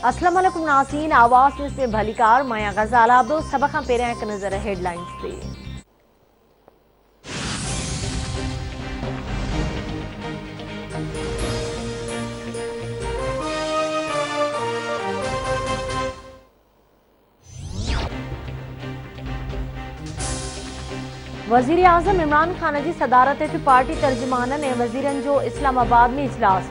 अस्सलाम वालेकुम नाज़रीन, आवाज़ न्यूज़ में भलीकार माया गज़ाला। अब सभ खां पहिरियां हिकु नज़र हेडलाइंस ते। वज़ीर आज़म इमरान खान जी सदारत हेठि पार्टी तर्जुमाननि ऐं वज़ीरनि जो इस्लामाबाद में इजलास।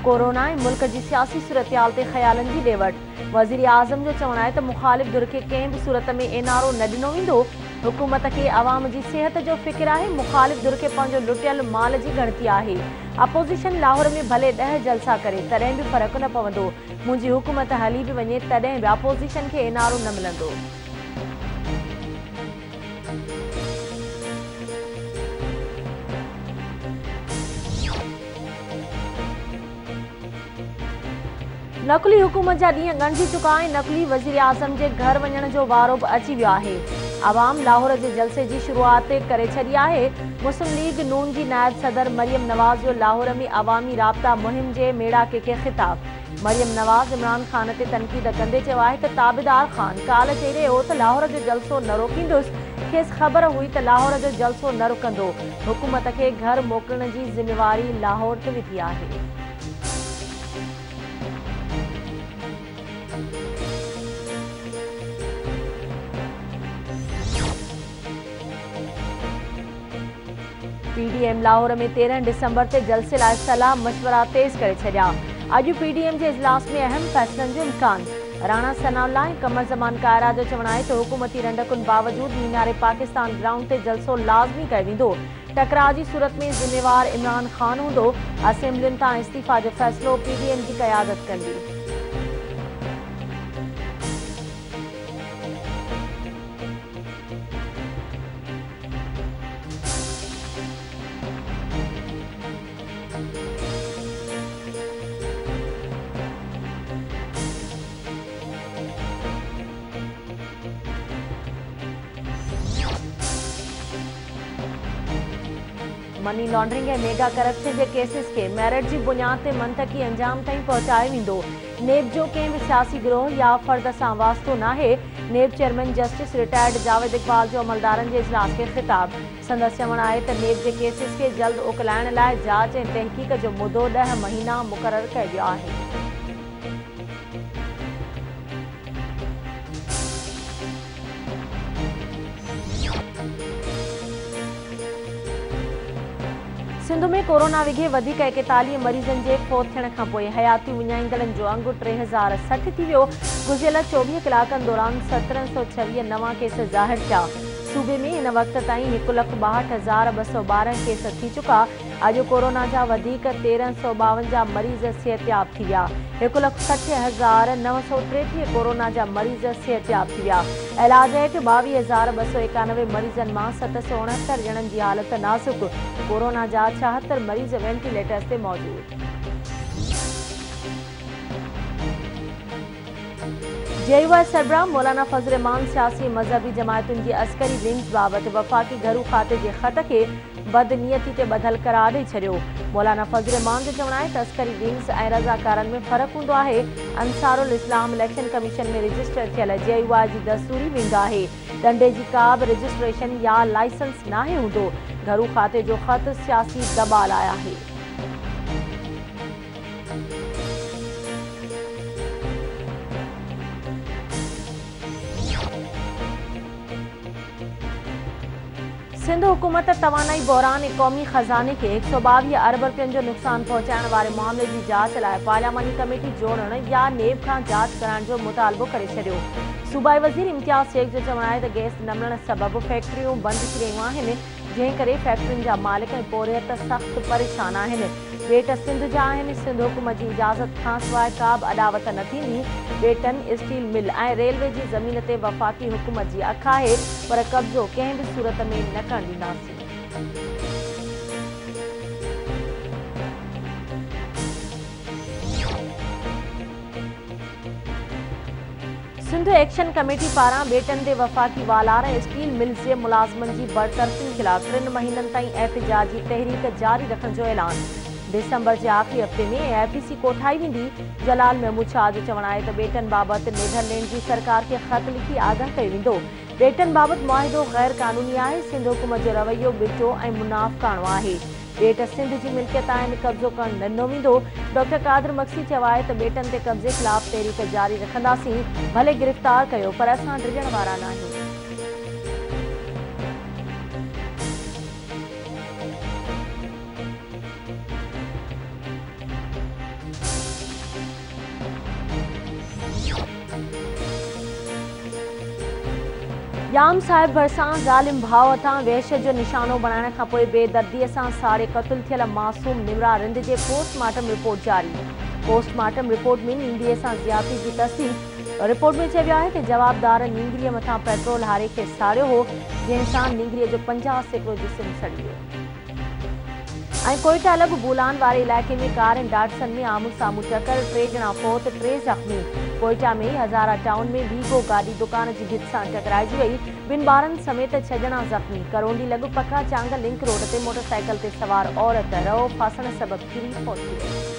कोरोना ऐं मुल्क जी सियासी सूरतयाल ते ख़यालनि जी ॾेवट। वज़ीर आज़म जो चवणु आहे त मुख़ालिफ़ धुर खे कंहिं बि सूरत में एनआरओ न ॾिनो वेंदो। हुकूमत खे अवाम जी सिहत जो फ़िक्र आहे। मुख़ालिफ़ धुर खे पंहिंजो लुटियल माल जी ॻणती आहे। अपोज़िशन लाहौर में भले 10 जलसा करे तॾहिं बि फ़र्क़ु न पवंदो। मुंहिंजी हुकूमत हली बि वञे तॾहिं बि अपोज़िशन खे एनआरओ न मिलंदो। नक़ली हुकूमत जा ॾींहं ॻणिजी चुका आहिनि। नक़ली वज़ीर आज़म जे घर वञण जो वारो बि अची वियो आहे। अवाम लाहौर जे जलसे जी शुरूआत करे छॾी आहे। मुस्लिम लीग नून जी नायब सदर मरियम नवाज़ जो लाहौर में अवामी राब्ता मुहिम जे मेड़ाके खे ख़िताब। मरियम नवाज़ इमरान खान ते तनक़ीद कंदे चयो आहे त ताबेदार ख़ान काल्ह चई रहियो त लाहौर जो जलसो न रोकींदुसि। खेसि ख़बर हुई त लाहौर जो जलसो न रुकंदो। हुकूमत खे घर मोकिलण जी ज़िम्मेवारी लाहौर ते विधी आहे। पीडीएम लाहौर में 13 डिसंबर ते जलसे लाइ सलाह मशवरा तेज़ करे छॾिया। अॼु पीडीएम जे इजलास में अहम फ़ैसिलनि जो इम्कान। राणा सनाउल्लाह ऐं कमर ज़मान कायरा जो चवणु आहे त हुकूमती रंडकुनि बावजूदि मीनारे पाकिस्तान ग्राउंड ते जलसो लाज़मी कयो वेंदो। टकराव जी सूरत में ज़िम्मेवार इमरान खान हूंदो। असेंबलियुनि तां इस्तीफ़ा जो फ़ैसिलो पीडीएम जी क़यादत कंदी। मनी लॉन्ड्रिंग ऐं मेगा करप्शन जे केसिस खे मेरिट जी बुनियाद ते मंतकी अंजाम ताईं पहुचायो वेंदो। नेब जो कंहिं बि सियासी गिरोह या फ़र्द सां वास्तो नाहे। नेब chairman justice retired Javed Iqbal जो अमलदारनि जे इजलास खे ख़िताब। संदसि चवणु आहे त नेब जे केसिस खे जल्द उकलाइण लाइ जांच ऐं तहक़ीक़ जो मुदो 10 महीना मुक़ररु कयो वियो आहे। सिंध में कोरोना विघे वधीक 41 मरीज़नि जे फ़ौत थियण खां पोइ हयाती विञाईंदड़नि जो अंगु 3060 थी वियो। गुज़िरियल 24 कलाकनि दौरान 1726 नवां केस ज़ाहिर थिया। सूबे में इन वक़्त ताईं 1,62,212 केस थी चुका। अॼु कोरोना जा वधीक 1352 मरीज़ सिहतयाब थी विया। 1,60,933 कोरोना जा मरीज़ सिहतयाब थी विया। इलाज हेठि 22,291 मरीज़नि मां 769 ॼणनि जी हालत नाज़ुक। कोरोना जा 76 मरीज़ वेंटिलेटर्स ते मौजूद। जेयूआई सरबराह मौलाना फज़ल रहमान सियासी मज़हबी जमायतुनि जी अस्करी विंग्स बाबति वफ़ाक़ी घरू खाते जे ख़त खे बदनीयती ते ॿधल करार ॾेई छॾियो। मौलाना फज़ल रहमान जो चवणु आहे त अस्करी विंग्स ऐं रज़ाकारनि में फ़र्क़ु हूंदो आहे। अंसारुल इस्लाम इलेक्शन कमीशन में रजिस्टर थियल जेयूआई जी दस्तूरी विंग आहे। डंडे जी का बि रजिस्ट्रेशन या लाइसेंस नाहे हूंदो। घरू खाते जो ख़त सियासी दॿा लाइ आहे। सिंध हुकूमत तवानाई बहरान ऐं क़ौमी ख़ज़ाने खे 122 अरब रुपयनि जो नुक़सान पहुचाइण वारे मामले जी जांच लाइ पार्लियामानी कमेटी जोड़ण या नेब खां जांच कराइण जो मुतालबो करे छॾियो। सूबाई वज़ीर इम्तियाज़ शेख जो चवणु आहे त गैस न मिलण सबबि फैक्ट्रियूं बंदि थी रहियूं आहिनि, जंहिं करे फैक्ट्रियुनि जा मालिक ऐं पोरियत सख़्तु परेशान आहिनि। बेट सिंध जा आहिनि। सिंध हुकूमत जी इजाज़त खां सवाइ का बि अॾावत न थींदी। बेटन स्टील मिल ऐं रेलवे जी ज़मीन ते वफ़ाक़ी हुकूमत जी अखि आहे, पर कब्ज़ो कंहिं बि सूरत में न करणु ॾींदासीं। सिंध एक्शन कमेटी पारां बेटन ते वफ़ाक़ी वालार ऐं स्टील मिल्स जे मुलाज़िमनि जी बरतरफ़ी ख़िलाफ़ 3 महीननि ताईं एहतिजाजी तहरीक जारी रखण जो ऐलान। दिसंबर के आखिरी हफ्ते में AIPC कोठाई वेंदी। जलाल महमूद शाह जो चवण आहे त बेटन बाबति नीदरलैंड की सरकार के ख़त लिखी आगाह कयो वेंदो। बेटन बाबति मुआहिदो गैर कानूनी आहे। सिंध हुकूमत जो रवैयो बिटो ऐं मुनाफ़क़ाणो आहे। बेट सिंध की मिल्कियत आहिनि, कब्ज़ो करणु ॾिनो वेंदो। डॉक्टर कादिर मक्सी चयो आहे त बेटनि ते कब्ज़े ख़िलाफ़ तहरीक जारी रखंदासीं, भले गिरफ़्तार कयो पर असां डिॼण वारा न आहियूं। याम साहिब भरिसां ज़ालिम भाउ हथां वहशत जो निशानो बणाइण खां पोइ बेदर्दीअ सां साड़े क़तल थियल मासूम निमरा रिंद जे पोस्टमार्टम रिपोर्ट जारी। पोस्टमार्टम रिपोर्ट में नींगरीअ सां ज़्यादती जी तस्दीक़। रिपोर्ट में चयो वियो आहे त जवाबदार नींगरीअ मथां पेट्रोल हारे खे साड़ियो हो, जंहिं सां नींगरीअ जो 50% जिस्म सड़ी वियो। ऐं कोयटा लॻ बूलान वारे इलाइक़े में कार ऐं डाटसन में आमू साम्हूं टकर, 3 ॼणा फौत, 3 ज़ख़्मी। कोयटा में हज़ारा टाउन में वीगो गाॾी दुकान जी भित सां टकराइजी वई। 2 ॿारनि समेत 6 ॼणा ज़ख़्मी। करोंडी लॻ पका चांग लिंक रोड ते मोटरसाइकिल ते सवार औरत रओ फासण सबबि किरी फौत थी वई।